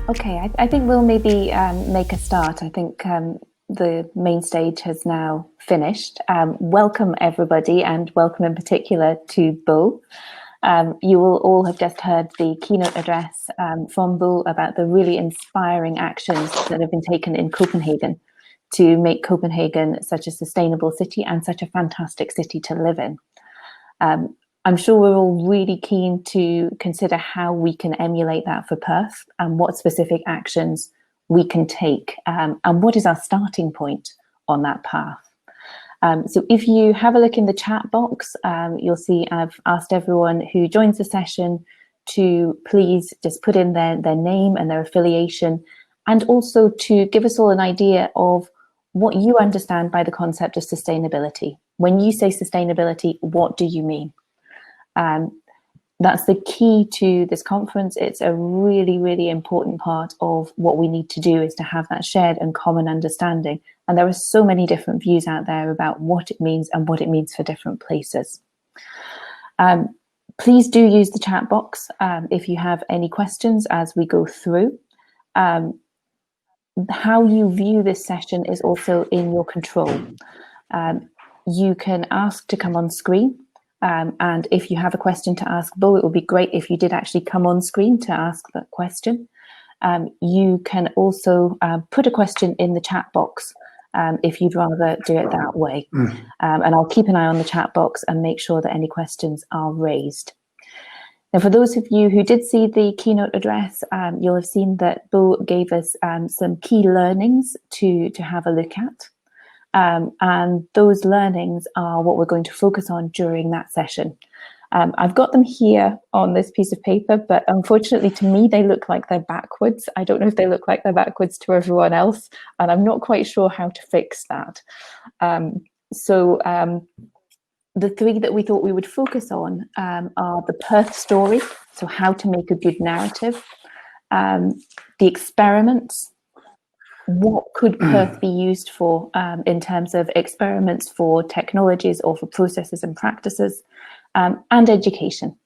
Okay, I think we'll maybe make a start. I think the main stage has now finished. Welcome everybody, and welcome in particular to Bo. You will all have just heard the keynote address from Bo about the really inspiring actions that have been taken in Copenhagen to make Copenhagen such a sustainable city and such a fantastic city to live in. I'm sure we're all really keen to consider how we can emulate that for Perth and what specific actions we can take and what is our starting point on that path. So if you have a look in the chat box, you'll see I've asked everyone who joins the session to please just put in their name and their affiliation, and also to give us all an idea of what you understand by the concept of sustainability. When you say sustainability, what do you mean? That's the key to this conference. It's a really, really important part of what we need to do, is to have that shared and common understanding. And there are so many different views out there about what it means and what it means for different places. Please do use the chat box if you have any questions as we go through. How you view this session is also in your control. You can ask to come on screen. And if you have a question to ask Bo, it would be great if you did actually come on screen to ask that question. You can also put a question in the chat box if you'd rather do it that way. And I'll keep an eye on the chat box and make sure that any questions are raised. Now, for those of you who did see the keynote address, you'll have seen that Bo gave us some key learnings to have a look at. And those learnings are what we're going to focus on during that session. I've got them here on this piece of paper, but unfortunately to me, they look like they're backwards. I don't know if they look like they're backwards to everyone else, and I'm not quite sure how to fix that. The three that we thought we would focus on are the Perth story, so how to make a good narrative, the experiments. What could Perth be used for in terms of experiments for technologies or for processes and practices, and education.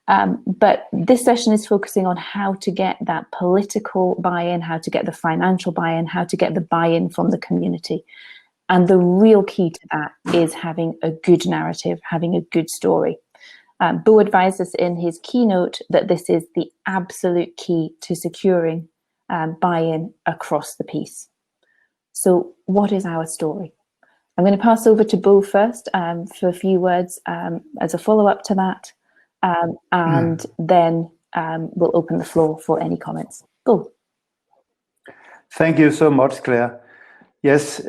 But this session is focusing on how to get that political buy-in, how to get the financial buy-in, how to get the buy-in from the community. And the real key to that is having a good narrative, having a good story. Bo advised us in his keynote that this is the absolute key to securing buy-in across the piece. So what is our story? I'm going to pass over to Bo first for a few words as a follow-up to that, and then we'll open the floor for any comments. Bo. Thank you so much, Claire. Yes,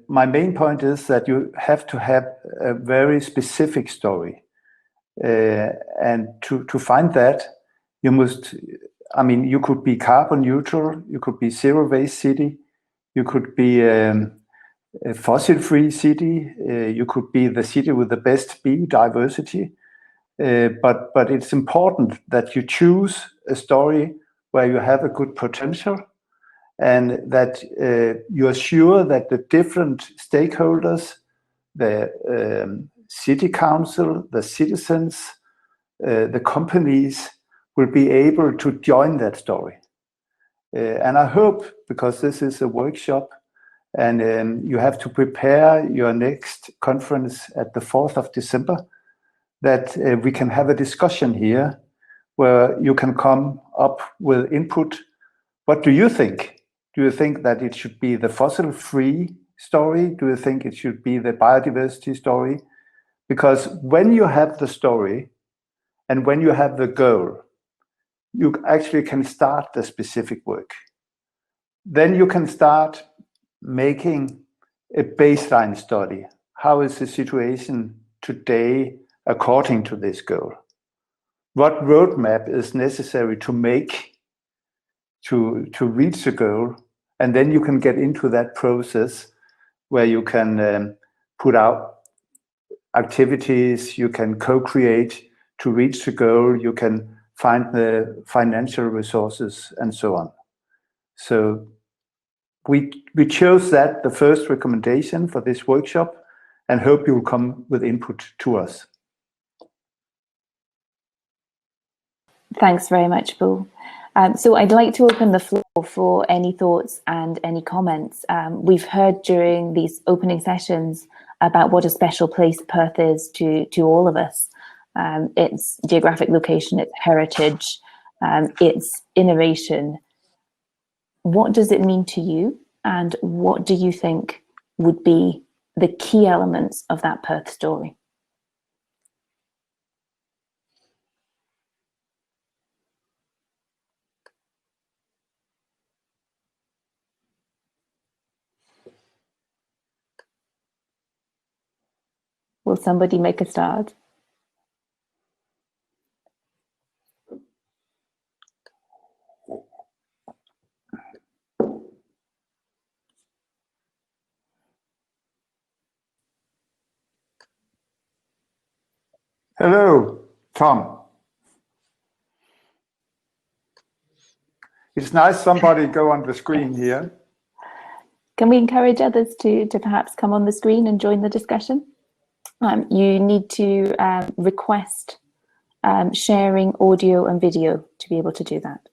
my main point is that you have to have a very specific story. And to find that, you must, you could be carbon neutral, you could be zero waste city, you could be a fossil-free city, you could be the city with the best biodiversity. But it's important that you choose a story where you have a good potential, and that you are sure that the different stakeholders, the city council, the citizens, the companies, will be able to join that story. And I hope, because this is a workshop and you have to prepare your next conference at the 4th of December, that we can have a discussion here where you can come up with input. What do you think? Do you think that it should be the fossil-free story? Do you think it should be the biodiversity story? Because when you have the story and when you have the goal, you actually can start the specific work. Then you can start making a baseline study. How is the situation today according to this goal? What roadmap is necessary to make to reach the goal? And then you can get into that process where you can put out activities, you can co-create to reach the goal, you can find the financial resources and so on. So we chose that, the first recommendation for this workshop, and hope you will come with input to us. Thanks very much, Bo. So I'd like to open the floor for any thoughts and any comments. We've heard during these opening sessions about what a special place Perth is to all of us. Its geographic location, its heritage, its innovation. What does it mean to you? And what do you think would be the key elements of that Perth story? Will somebody make a start? Hello, Tom. It's nice somebody go on the screen here. Can we encourage others to perhaps come on the screen and join the discussion? You need to request sharing audio and video to be able to do that.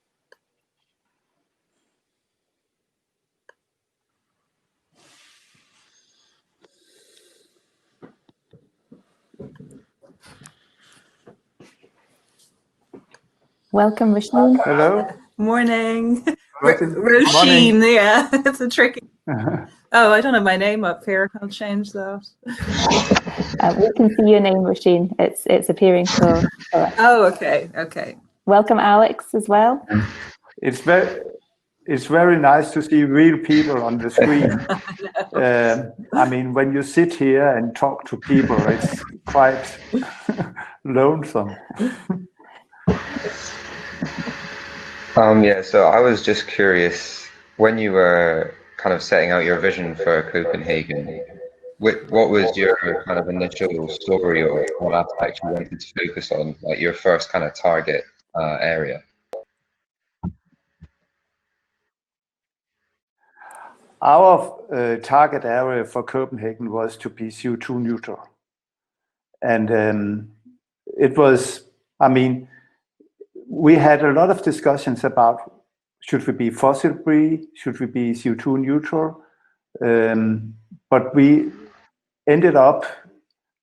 Welcome, Roisin. Hello. Morning. Roisin. Roisin, yeah, it's a tricky. Oh, I don't have my name up here. I'll change that. We can see your name, Roisin. It's appearing for us. Oh, okay. Welcome, Alex, as well. It's very nice to see real people on the screen. I mean, when you sit here and talk to people, it's quite lonesome. Yeah, so I was just curious, when you were kind of setting out your vision for Copenhagen, what was your kind of initial story or what aspect you wanted to focus on, like your first kind of target area? Our target area for Copenhagen was to be CO2 neutral. And it was, I mean, we had a lot of discussions about should we be fossil free, should we be CO2 neutral, but we ended up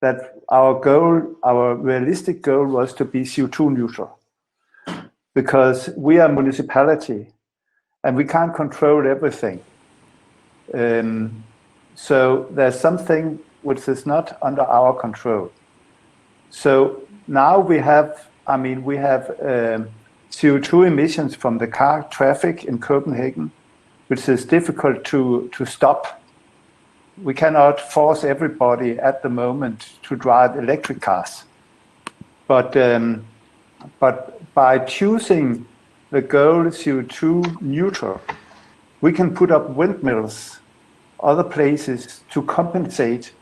that our realistic goal was to be CO2 neutral, because we are a municipality and we can't control everything. So there's something which is not under our control. So now we have CO2 emissions from the car traffic in Copenhagen, which is difficult to stop. We cannot force everybody at the moment to drive electric cars. But by choosing the goal CO2 neutral, we can put up windmills, other places to compensate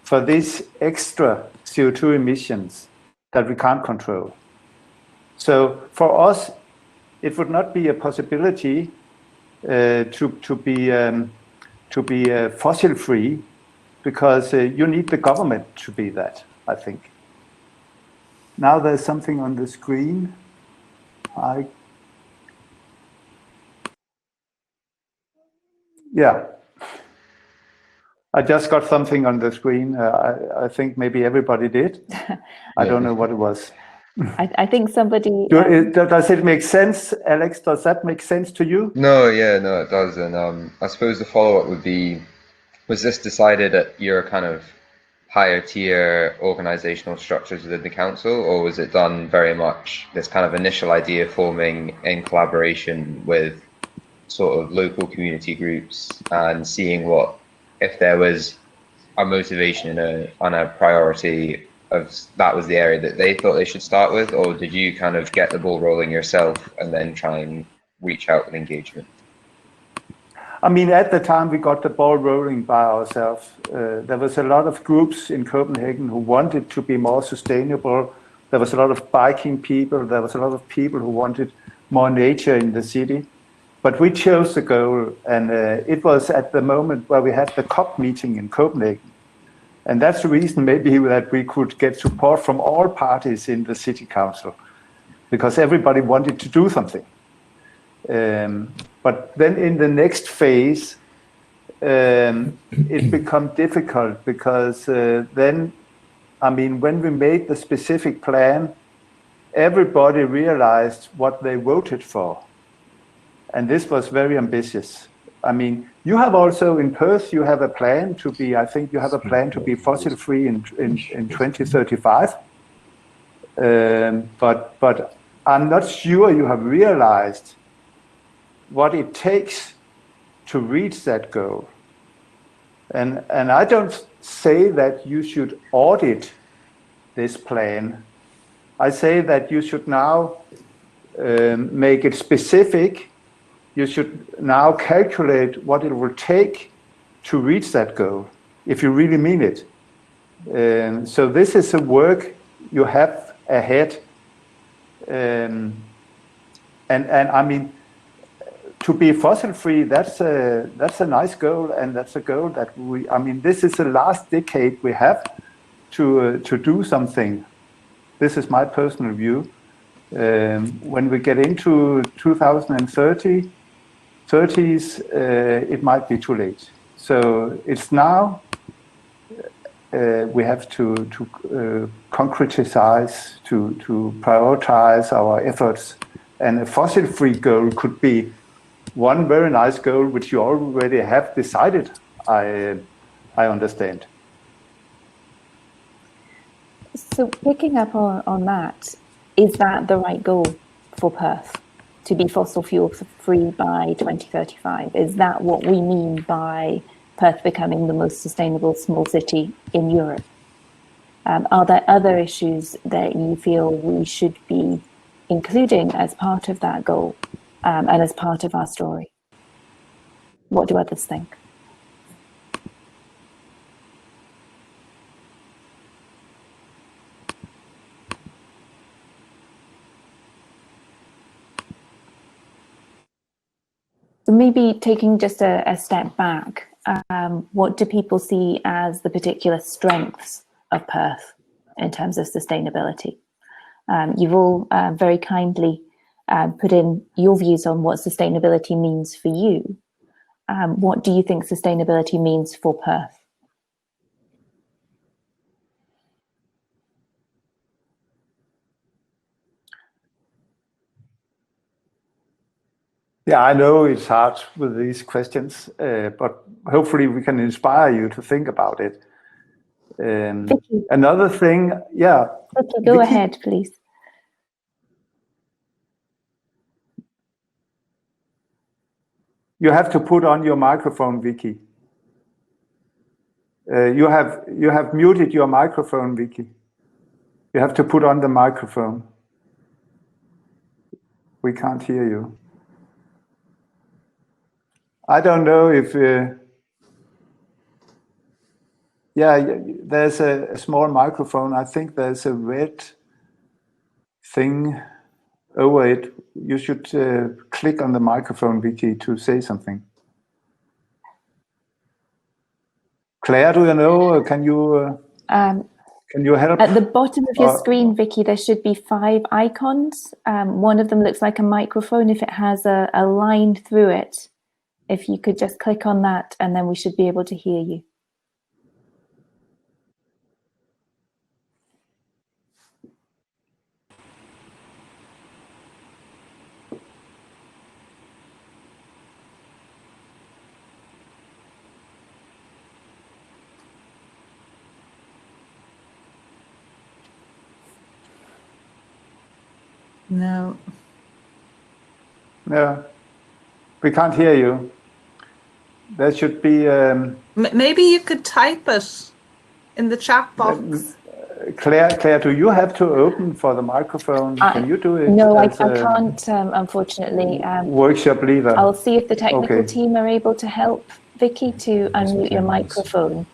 for these extra CO2 emissions that we can't control. So for us, it would not be a possibility to be fossil free, because you need the government to be that, I think. Now there's something on the screen. Yeah. I just got something on the screen. I think maybe everybody did. I don't know what it was. I think somebody... Does it make sense, Alex? Does that make sense to you? No, it does. And I suppose the follow-up would be, was this decided at your kind of higher tier organizational structures within the council, or was it done very much this kind of initial idea forming in collaboration with sort of local community groups and seeing if there was a motivation on a priority of that was the area that they thought they should start with, or did you kind of get the ball rolling yourself and then try and reach out with engagement? I mean, at the time we got the ball rolling by ourselves. There was a lot of groups in Copenhagen who wanted to be more sustainable. There was a lot of biking people. There was a lot of people who wanted more nature in the city. But we chose the goal, and it was at the moment where we had the COP meeting in Copenhagen. And that's the reason maybe that we could get support from all parties in the city council, because everybody wanted to do something. But then in the next phase, it becomes difficult because then, I mean, when we made the specific plan, everybody realized what they voted for. And this was very ambitious. I mean, you have also in Perth, you have a plan to be, I think you have a plan to be fossil free in 2035. But I'm not sure you have realized what it takes to reach that goal. And I don't say that you should audit this plan. I say that you should now make it specific. You should now calculate what it will take to reach that goal, if you really mean it. So this is a work you have ahead. And I mean, to be fossil free, that's a nice goal, and that's a goal that I mean, this is the last decade we have to do something. This is my personal view. When we get into 2030, 30s, it might be too late. So it's now we have to concretize, to prioritize our efforts, and a fossil-free goal could be one very nice goal, which you already have decided. I understand. So picking up on that, is that the right goal for Perth, to be fossil fuel free by 2035? Is that what we mean by Perth becoming the most sustainable small city in Europe? Are there other issues that you feel we should be including as part of that goal and as part of our story? What do others think? So maybe taking just a step back, what do people see as the particular strengths of Perth in terms of sustainability? You've all very kindly put in your views on what sustainability means for you. What do you think sustainability means for Perth? Yeah, I know it's hard with these questions, but hopefully we can inspire you to think about it. Another thing, yeah. Vicky, go ahead, please. You have to put on your microphone, Vicky. You have muted your microphone, Vicky. You have to put on the microphone. We can't hear you. I don't know if, yeah, there's a small microphone. I think there's a red thing over it. You should click on the microphone, Vicky, to say something. Claire, do you know? Can you help? At the bottom of your screen, Vicky, there should be 5 icons. One of them looks like a microphone. If it has a line through it, if you could just click on that, and then we should be able to hear you. No. No, we can't hear you. There should be... Maybe you could type it in the chat box. Claire, do you have to open for the microphone? Can you do it? No, I can't, unfortunately. Workshop leader. I'll see if the technical team are able to help Vicky to unmute your microphone.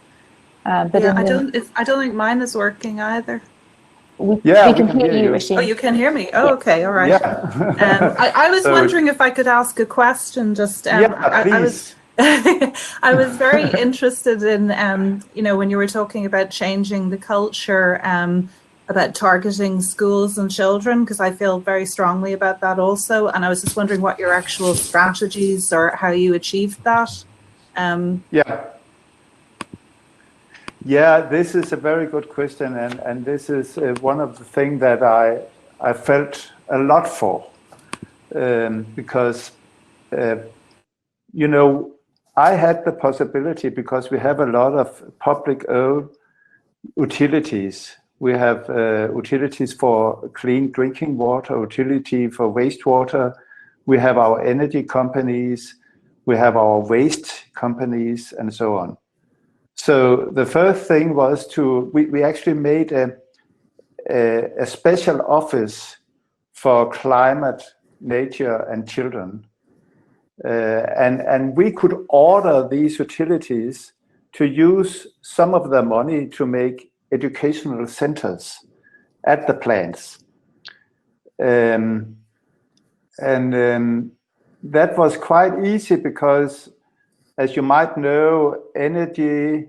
But yeah, I don't think mine is working either. We can hear you, Rasheen. Oh, you can hear me? Oh, okay, all right. Yeah. I was wondering if I could ask a question. Just please. I was very interested in, you know, when you were talking about changing the culture about targeting schools and children, because I feel very strongly about that also. And I was just wondering what your actual strategies or how you achieved that. Yeah, this is a very good question, and this is one of the things that I felt a lot for, because you know, I had the possibility, because we have a lot of public-owned utilities. We have utilities for clean drinking water, utility for wastewater. We have our energy companies. We have our waste companies, and so on. So the first thing was we actually made a special office for climate, nature, and children. And we could order these utilities to use some of the money to make educational centers at the plants. And that was quite easy because, as you might know, energy,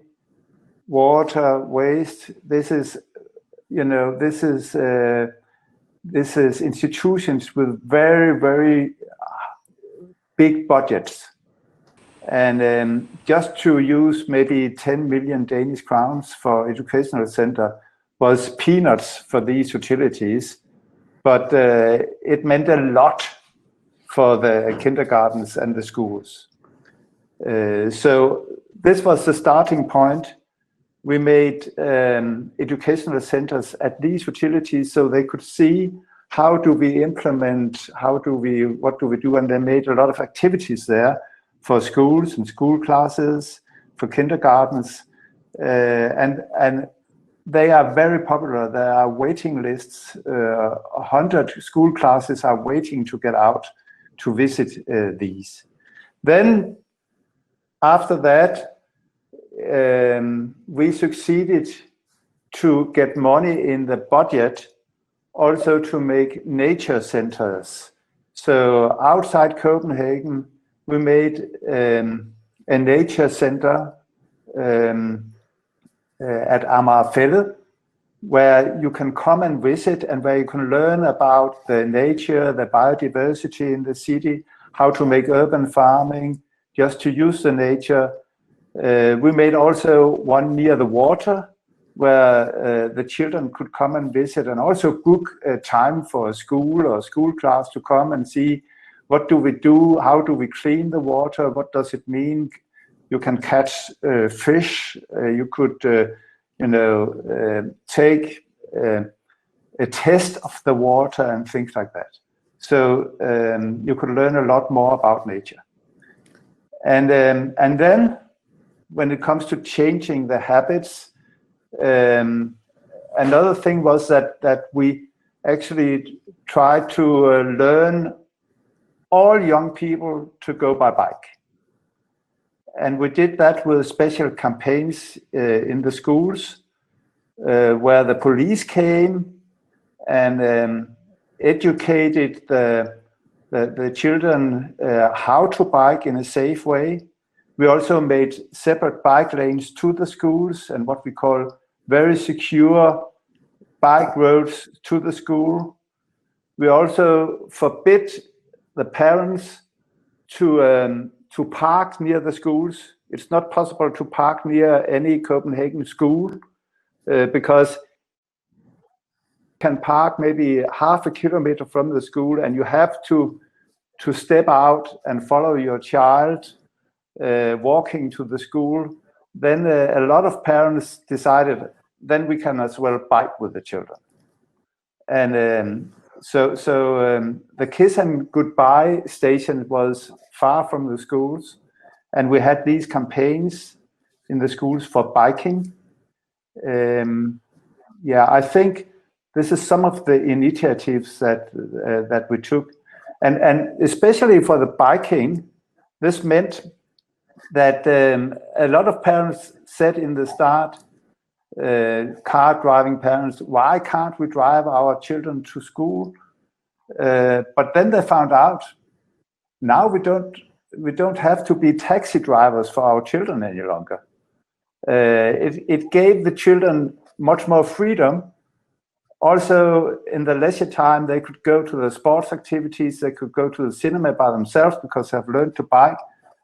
water, waste, this is institutions with very, very big budgets. And just to use maybe 10 million Danish crowns for educational center was peanuts for these utilities, but it meant a lot for the kindergartens and the schools. So this was the starting point. We made educational centers at these utilities so they could see how do we implement, what do we do, and they made a lot of activities there for schools and school classes, for kindergartens, and they are very popular. There are waiting lists. 100 school classes are waiting to get out to visit these. Then, after that, we succeeded to get money in the budget also to make nature centers. So outside Copenhagen, we made a nature center at Amagerfællet, where you can come and visit and where you can learn about the nature, the biodiversity in the city, how to make urban farming, just to use the nature. We made also one near the water, where the children could come and visit and also book time for a school or school class to come and see what do we do, how do we clean the water, what does it mean. You can catch fish, you could take a test of the water and things like that. So you could learn a lot more about nature. And then when it comes to changing the habits, another thing was that we actually tried to learn all young people to go by bike. And we did that with special campaigns in the schools, where the police came and educated the children how to bike in a safe way. We also made separate bike lanes to the schools and what we call very secure bike roads to the school. We also forbid the parents to park near the schools. It's not possible to park near any Copenhagen school because you can park maybe half a kilometer from the school and you have to step out and follow your child walking to the school. Then a lot of parents decided then we can as well bike with the children. And so the Kiss and Goodbye station was far from the schools, and we had these campaigns in the schools for biking. I think this is some of the initiatives that we took, and especially for the biking, this meant that a lot of parents said in the start, car driving parents, why can't we drive our children to school? But then they found out now we don't have to be taxi drivers for our children any longer. It gave the children much more freedom Also, in the leisure time, they could go to the sports activities, they could go to the cinema by themselves because they have learned to bike,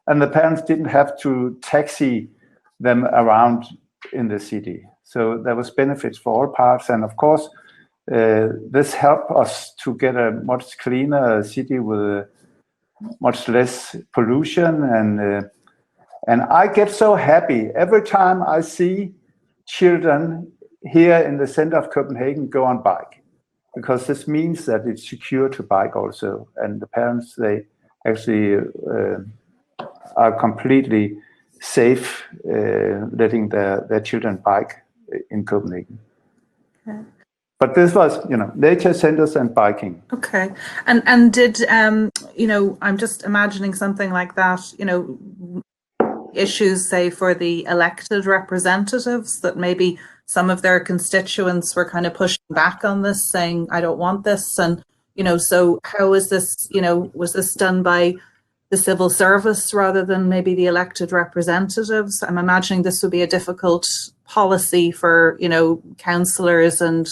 and the parents didn't have to taxi them around in the city. So there was benefits for all parts, and of course, this helped us to get a much cleaner city with much less pollution, and I get so happy every time I see children here in the center of Copenhagen go on bike, because this means that it's secure to bike also, and the parents, they actually are completely safe letting their children bike in Copenhagen. Okay. But this was, nature centers and biking. Okay. And did, I'm just imagining something like that, issues, say, for the elected representatives, that maybe some of their constituents were kind of pushing back on this, saying, I don't want this. And, so how is this, was this done by the civil service rather than maybe the elected representatives? I'm imagining this would be a difficult policy for, councillors and,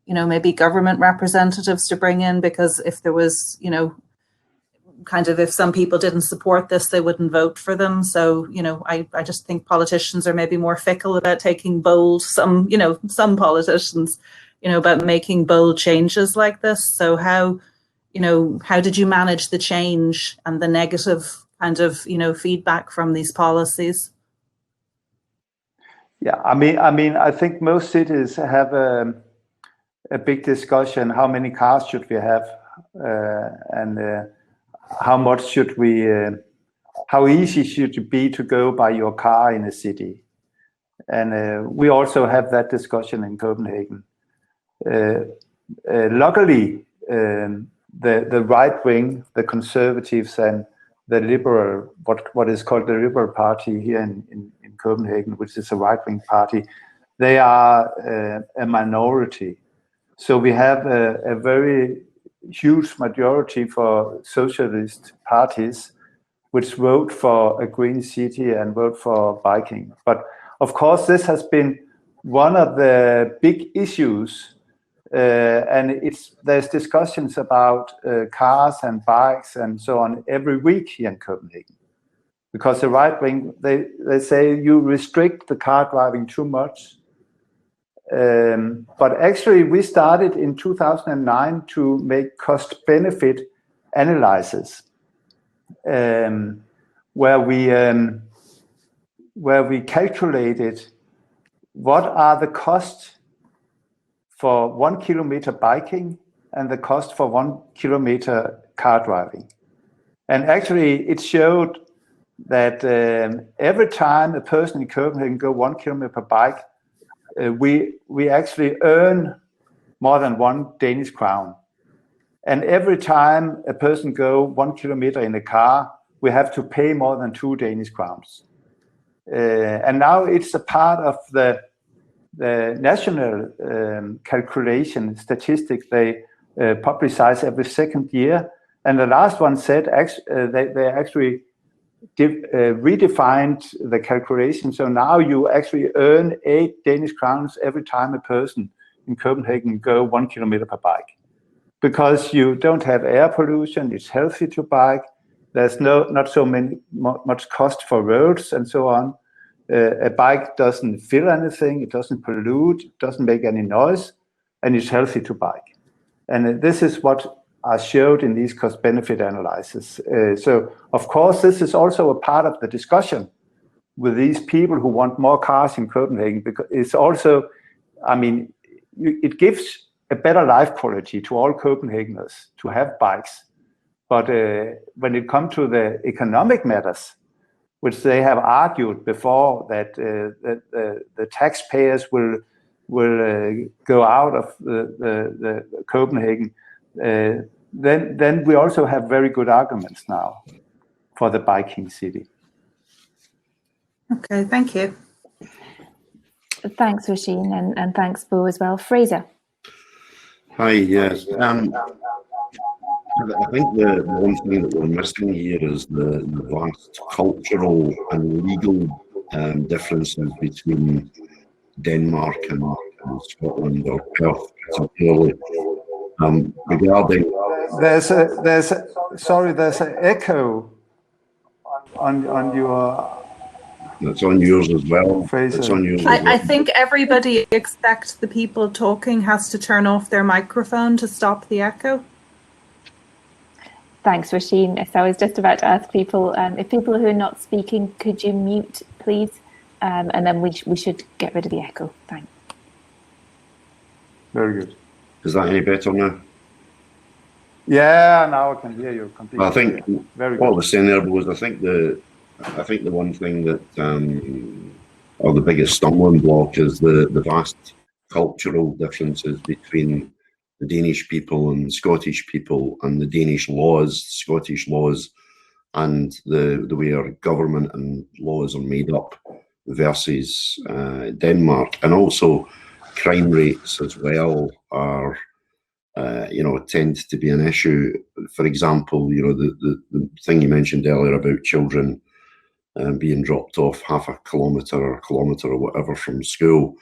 maybe government representatives to bring in, because if there was, if some people didn't support this, they wouldn't vote for them. So, I just think politicians are maybe more fickle about taking bold, some politicians, about making bold changes like this. So how did you manage the change and the negative kind of, feedback from these policies? Yeah, I mean, I think most cities have a big discussion. How many cars should we have, and how much should we? How easy should it be to go by your car in a city? And we also have that discussion in Copenhagen. Luckily, the right wing, the conservatives, and the liberal, what is called the Liberal Party here in Copenhagen, which is a right wing party, they are a minority. So we have a very huge majority for socialist parties which vote for a green city and vote for biking. But of course, this has been one of the big issues, and there's discussions about cars and bikes and so on every week here in Copenhagen, because the right wing, they say you restrict the car driving too much. But actually, we started in 2009 to make cost-benefit analysis, where we calculated what are the costs for 1 kilometer biking and the cost for 1 kilometer car driving. And actually, it showed that every time a person in Copenhagen go 1 kilometer per bike, we actually earn more than 1 Danish crown. And every time a person go 1 kilometer in a car, we have to pay more than 2 Danish crowns. And now it's a part of the national calculation statistics they publicize every second year. And the last one said they actually redefined the calculation. So now you actually earn 8 Danish crowns every time a person in Copenhagen go 1 kilometer per bike, because you don't have air pollution. It's healthy to bike. There's not so much cost for roads and so on. A bike doesn't fill anything. It doesn't pollute. It doesn't make any noise, and it's healthy to bike. And this is what are showed in these cost-benefit analyses. So, of course, this is also a part of the discussion with these people who want more cars in Copenhagen, because it's also, I mean, it gives a better life quality to all Copenhageners to have bikes. But when it comes to the economic matters, which they have argued before, that the taxpayers will go out of the Copenhagen, then we also have very good arguments now for the biking city. Okay, thank you. Thanks, Rasheen, and thanks, Bo, as well. Fraser. Hi, yes. I think the one thing that we're missing here is the vast cultural and legal differences between Denmark in Scotland or Perth particularly. Regarding There's an echo on your it's on yours as well. Fraser. It's on yours as well. I think everybody except the people talking has to turn off their microphone to stop the echo. Thanks, Roisin. So I was just about to ask people, if people who are not speaking, could you mute, please? And then we should get rid of the echo. Thanks. Very good. Is that any better now? Yeah, now I can hear you completely. I think very what I good. was saying there was I think the one thing that or the biggest stumbling block is the vast cultural differences between the Danish people and Scottish people, and the Danish laws, Scottish laws, and the way our government and laws are made up versus Denmark. And also crime rates as well are tend to be an issue. For example, the thing you mentioned earlier about children being dropped off half a kilometre or whatever from school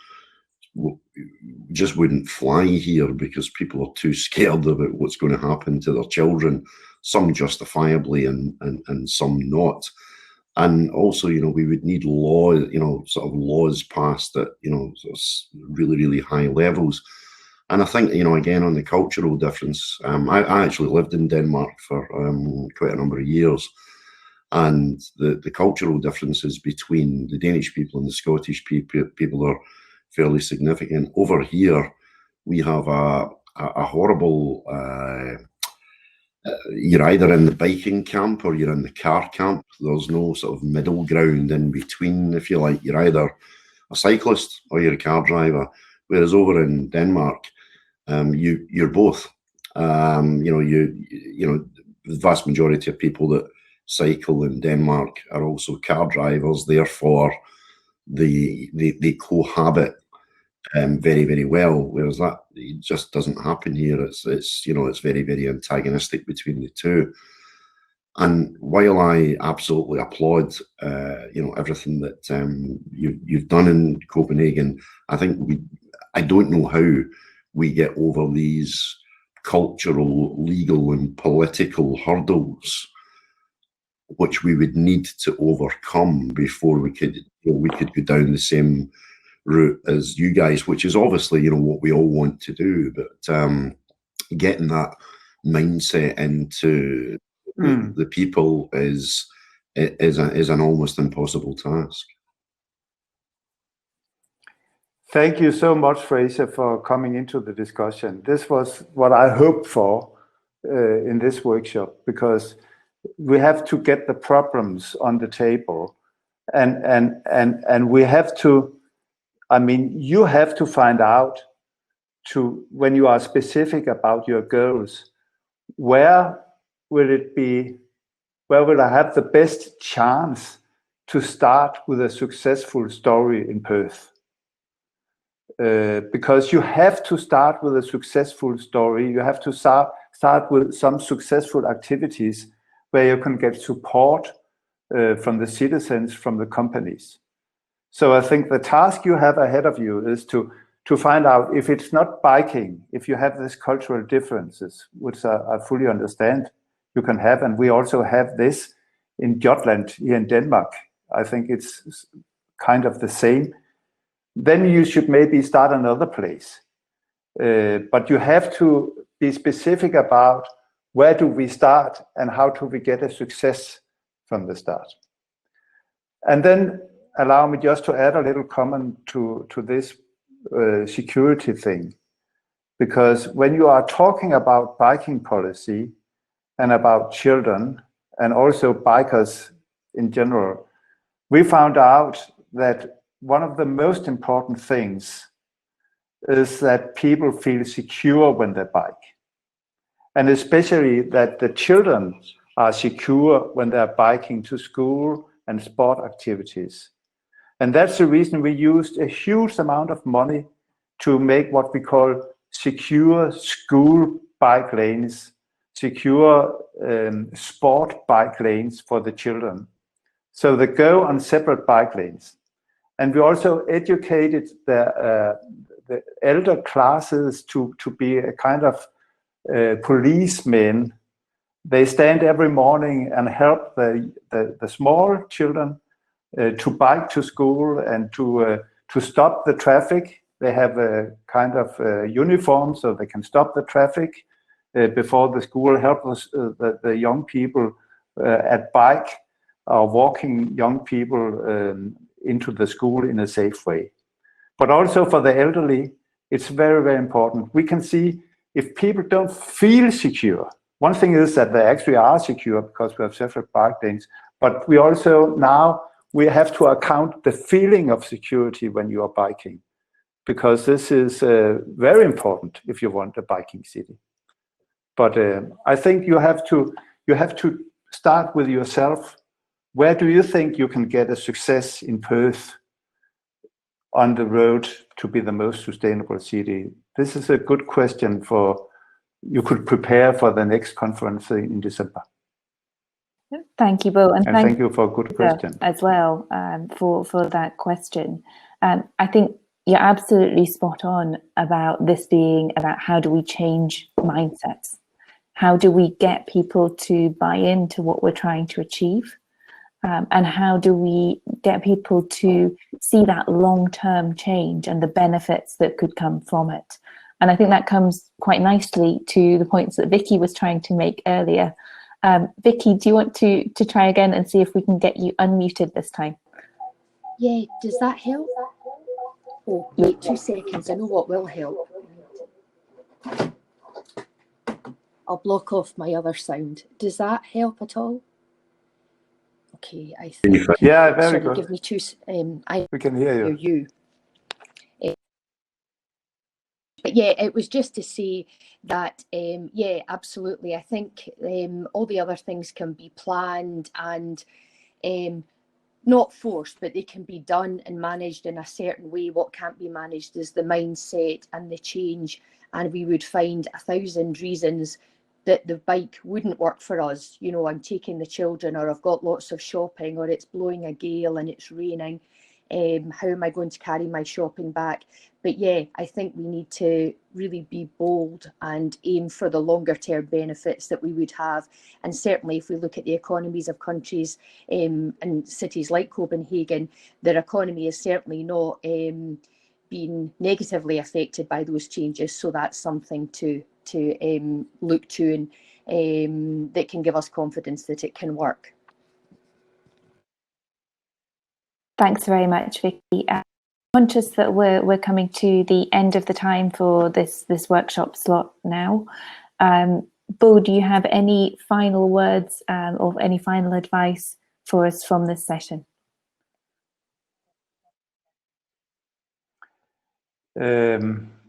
just wouldn't fly here because people are too scared about what's going to happen to their children, some justifiably and some not. And also, we would need laws passed at, really, really high levels. And I think, again, on the cultural difference, I actually lived in Denmark for quite a number of years. And the cultural differences between the Danish people and the Scottish people are fairly significant. Over here, we have a horrible, you're either in the biking camp or you're in the car camp. There's no sort of middle ground in between, if you like. You're either a cyclist or you're a car driver. Whereas over in Denmark, you're both. The vast majority of people that cycle in Denmark are also car drivers. Therefore, they cohabit very, very well. Whereas that it just doesn't happen here. It's very, very antagonistic between the two. And while I absolutely applaud everything that you've done in Copenhagen, I think I don't know how we get over these cultural, legal, and political hurdles, which we would need to overcome before we could go down the same route as you guys, which is obviously what we all want to do. But getting that mindset into the people is an almost impossible task. Thank you so much, Fraser, for coming into the discussion. This was what I hoped for in this workshop, because we have to get the problems on the table, and we have to. I mean, you have to find out when you are specific about your goals, where will I have the best chance to start with a successful story in Perth? Because you have to start with a successful story. You have to start with some successful activities where you can get support from the citizens, from the companies. So I think the task you have ahead of you is to find out if it's not biking, if you have these cultural differences, which I fully understand you can have, and we also have this in Jutland here in Denmark. I think it's kind of the same. Then you should maybe start another place. But you have to be specific about where do we start and how do we get a success from the start. And then allow me just to add a little comment to this security thing. Because when you are talking about biking policy and about children and also bikers in general, we found out that one of the most important things is that people feel secure when they bike. And especially that the children are secure when they're biking to school and sport activities. And that's the reason we used a huge amount of money to make what we call secure school bike lanes, secure sport bike lanes for the children. So they go on separate bike lanes. And we also educated the elder classes to be a kind of policemen. They stand every morning and help the small children to bike to school and to stop the traffic. They have a kind of uniform so they can stop the traffic before the school, help the young people at bike or walking young people into the school in a safe way. But also for the elderly, it's very, very important. We can see if people don't feel secure. One thing is that they actually are secure because we have several bike lanes, but we also now we have to account the feeling of security when you are biking, because this is very important if you want a biking city. But I think you have to start with yourself. Where do you think you can get a success in Perth on the road to be the most sustainable city? This is a good question for you could prepare for the next conference in December. Thank you, Bo, and thank you for a good question as well for that question. I think you're absolutely spot on about this being about how do we change mindsets? How do we get people to buy into what we're trying to achieve? And how do we get people to see that long-term change and the benefits that could come from it? And I think that comes quite nicely to the points that Vicky was trying to make earlier. Vicky, do you want to try again and see if we can get you unmuted this time? Yeah, does that help? Oh, wait 2 seconds. I know what will help. I'll block off my other sound. Does that help at all? Okay, I think. Yeah, very good. Give me two. We can hear you. But yeah, it was just to say that, yeah, absolutely. I think all the other things can be planned and not forced, but they can be done and managed in a certain way. What can't be managed is the mindset and the change. And we would find 1,000 reasons that the bike wouldn't work for us. You know, I'm taking the children, or I've got lots of shopping, or it's blowing a gale and it's raining. How am I going to carry my shopping back? But yeah, I think we need to really be bold and aim for the longer term benefits that we would have. And certainly if we look at the economies of countries and cities like Copenhagen, their economy is certainly not being negatively affected by those changes. So that's something to look to, and that can give us confidence that it can work. Thanks very much, Vicky. Conscious that we're coming to the end of the time for this workshop slot now. Bo, do you have any final words or any final advice for us from this session?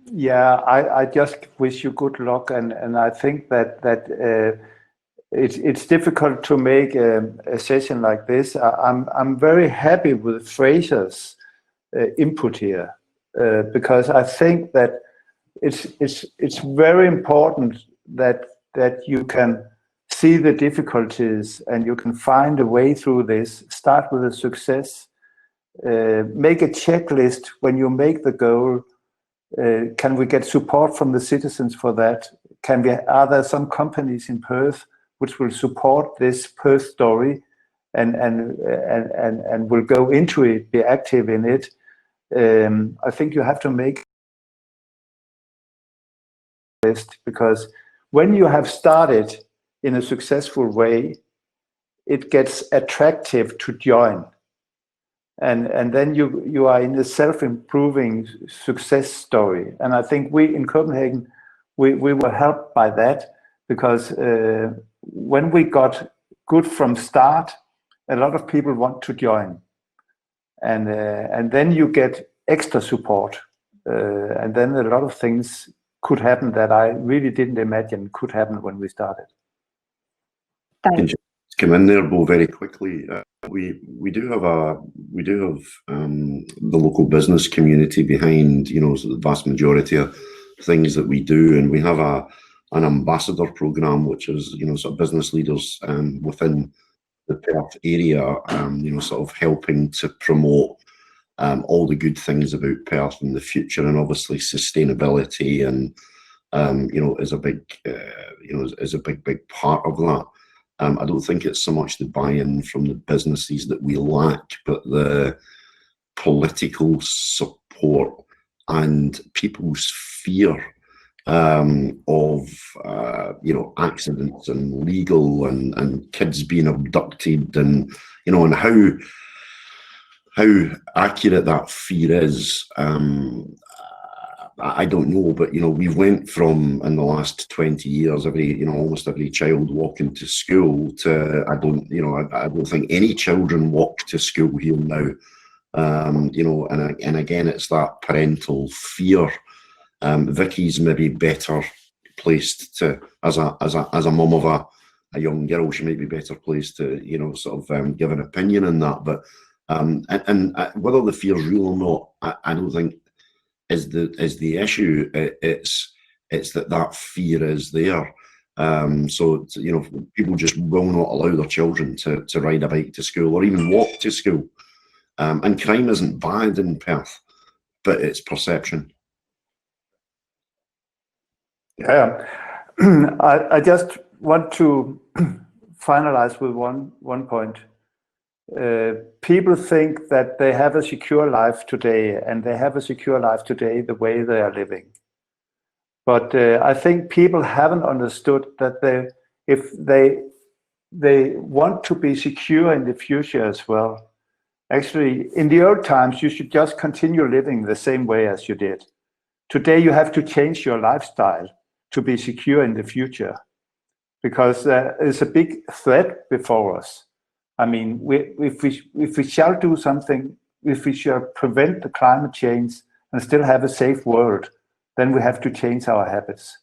Yeah, I just wish you good luck, and I think that it's difficult to make a session like this. I'm very happy with Fraser's input here because I think that it's very important that you can see the difficulties and you can find a way through this. Start with a success. Make a checklist when you make the goal. Can we get support from the citizens for that? Are there some companies in Perth which will support this Perth story and will go into it, be active in it? I think you have to make a list, because when you have started in a successful way, it gets attractive to join. And then you are in a self-improving success story. And I think we in Copenhagen, we were helped by that, because when we got good from start, a lot of people want to join. And then you get extra support. And then a lot of things could happen that I really didn't imagine could happen when we started. Thanks. Come in there, Bo, very quickly. We do have the local business community behind, you know, the vast majority of things that we do, and we have an ambassador program, which is, you know, sort of business leaders within the Perth area, you know, sort of helping to promote all the good things about Perth in the future, and obviously sustainability and is a big is a big part of that. I don't think it's so much the buy-in from the businesses that we lack, but the political support and people's fear of accidents and legal and kids being abducted, and and how accurate that fear is. I don't know, but we've went from, in the last 20 years, almost every child walking to school to I don't think any children walk to school here now. And again, it's that parental fear. Vicky's maybe better placed to, as a mum of a young girl, she might be better placed to give an opinion on that. But and whether the fear's real or not, I don't think is the issue. It's that fear is there. So people just will not allow their children to ride a bike to school or even walk to school. And crime isn't bad in Perth, but it's perception. Yeah, I just want to finalize with one point. People think that they have a secure life today, and they have a secure life today the way they are living. But I think people haven't understood that if they want to be secure in the future as well. Actually, in the old times, you should just continue living the same way as you did. Today, you have to change your lifestyle to be secure in the future, because there's a big threat before us. I mean, if we shall do something, if we shall prevent the climate change and still have a safe world, then we have to change our habits.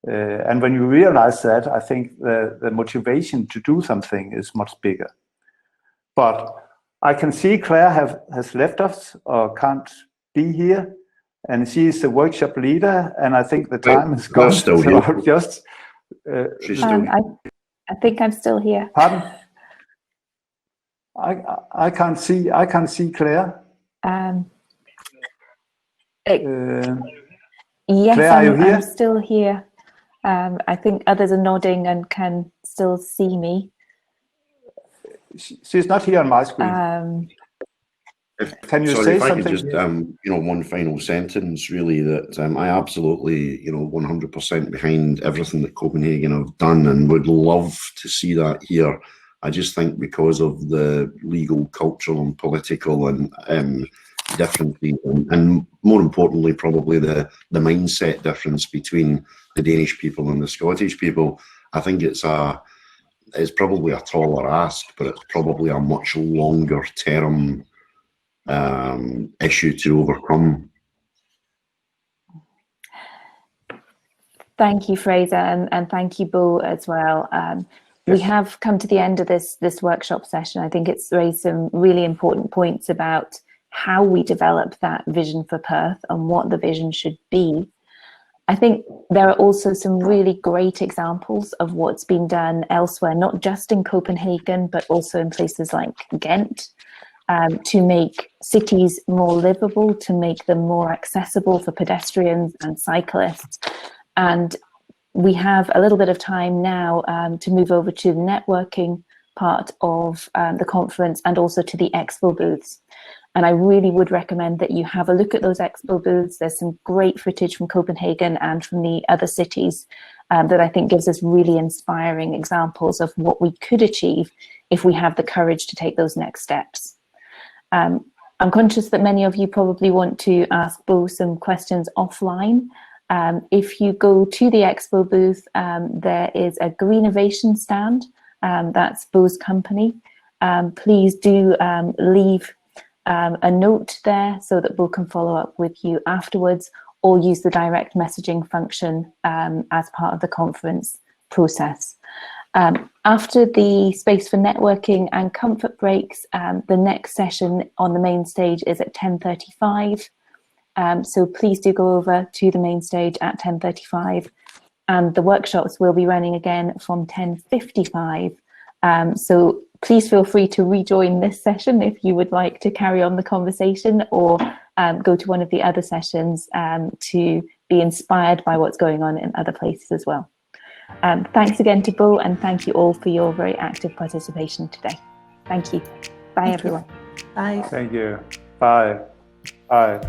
And when you realize that, I think the motivation to do something is much bigger. But I can see Claire has left us or can't be here, and she is the workshop leader, and I think the time is gone. Still so here. just She's still here. I think I'm still here. Pardon? I can't see Claire. Yes, Claire, are you here? I'm still here. I think others are nodding and can still see me. She's not here on my screen. Can you say if I something? could just, one final sentence, really, that I absolutely, 100% behind everything that Copenhagen have done, and would love to see that here. I just think because of the legal, cultural, and political and differences, and more importantly, probably the mindset difference between the Danish people and the Scottish people, I think it's probably a taller ask, but it's probably a much longer term issue to overcome. Thank you, Fraser, and thank you, Bo, as well. We have come to the end of this workshop session. I think it's raised some really important points about how we develop that vision for Perth and what the vision should be. I think there are also some really great examples of what's been done elsewhere, not just in Copenhagen, but also in places like Ghent, to make cities more livable, to make them more accessible for pedestrians and cyclists. And we have a little bit of time now to move over to the networking part of the conference and also to the expo booths. And I really would recommend that you have a look at those expo booths. There's some great footage from Copenhagen and from the other cities that I think gives us really inspiring examples of what we could achieve if we have the courage to take those next steps. I'm conscious that many of you probably want to ask Bo some questions offline. If you go to the expo booth, there is a Green Innovation stand. That's Bo's company. Please do leave a note there so that Bo can follow up with you afterwards, or use the direct messaging function as part of the conference process. After the space for networking and comfort breaks, the next session on the main stage is at 10:35. So please do go over to the main stage at 10:35, and the workshops will be running again from 10:55. So please feel free to rejoin this session if you would like to carry on the conversation, or go to one of the other sessions to be inspired by what's going on in other places as well. Thanks again to Bo, and thank you all for your very active participation today. Thank you. Bye, everyone. Bye. Thank you. Bye. Bye.